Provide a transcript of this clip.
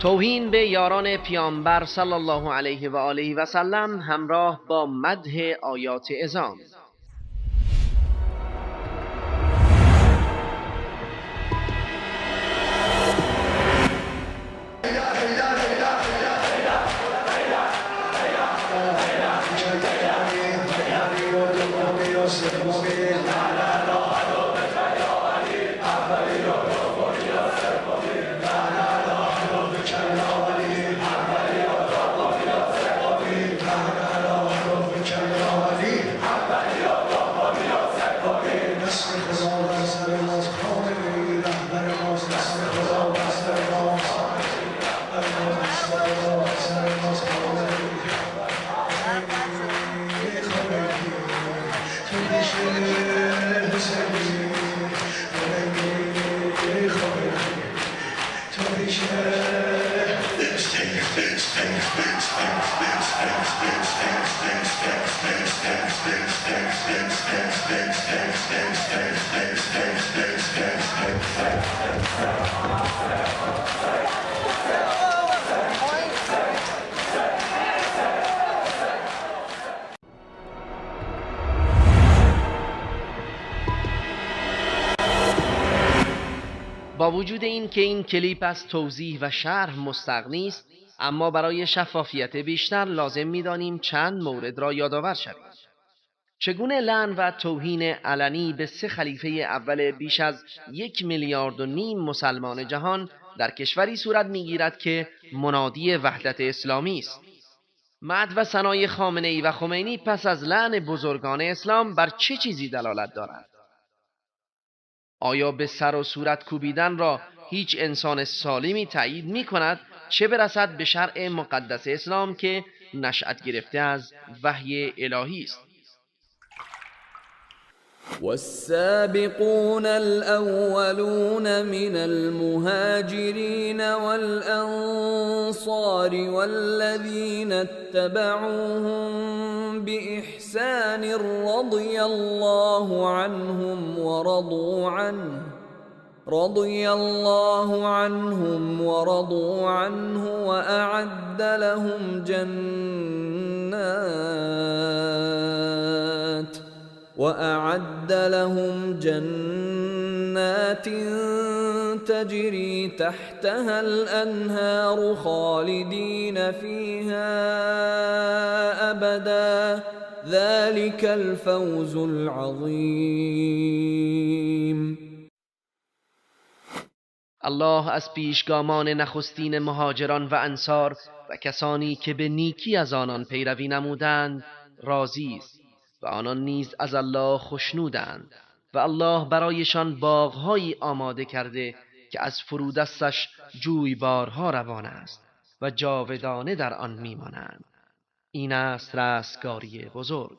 توهین به یاران پیامبر صلی الله علیه و آله و سلم همراه با مدح آیات اعظام. با وجود این که این کلیپ از توضیح و شرح مستغنی است، اما برای شفافیت بیشتر لازم می‌دانیم چند مورد را یادآور شویم. چگونه لعن و توهین علنی به 3 خلیفه اول بیش از 1.5 میلیارد مسلمان جهان در کشوری صورت می‌گیرد که منادی وحدت اسلامی است. مدح و ثنای خامنه‌ای و خمینی پس از لعن بزرگان اسلام بر چه چیزی دلالت دارد؟ آیا به سر و صورت کوبیدن را هیچ انسان سالمی تایید می کند، چه برسد به شرع مقدس اسلام که نشأت گرفته از وحی الهی است؟ والسابقون الأولون من المهاجرين والأنصار والذين اتبعوهم بإحسان رضي الله عنهم ورضوا عنه وأعد لهم جنات تجري تحتها الأنهار خالدين فيها أبدا ذلك الفوز العظيم. الله از پیشگامان نخستین مهاجران و انصار و کسانی که به نیکی از آنان پیروی نمودند راضی است و آنان نیز از الله خوشنودند و الله برایشان باغهایی آماده کرده که از فرودستش جویبارها روان است و جاودانه در آن میمانند. این است رستگاری بزرگ.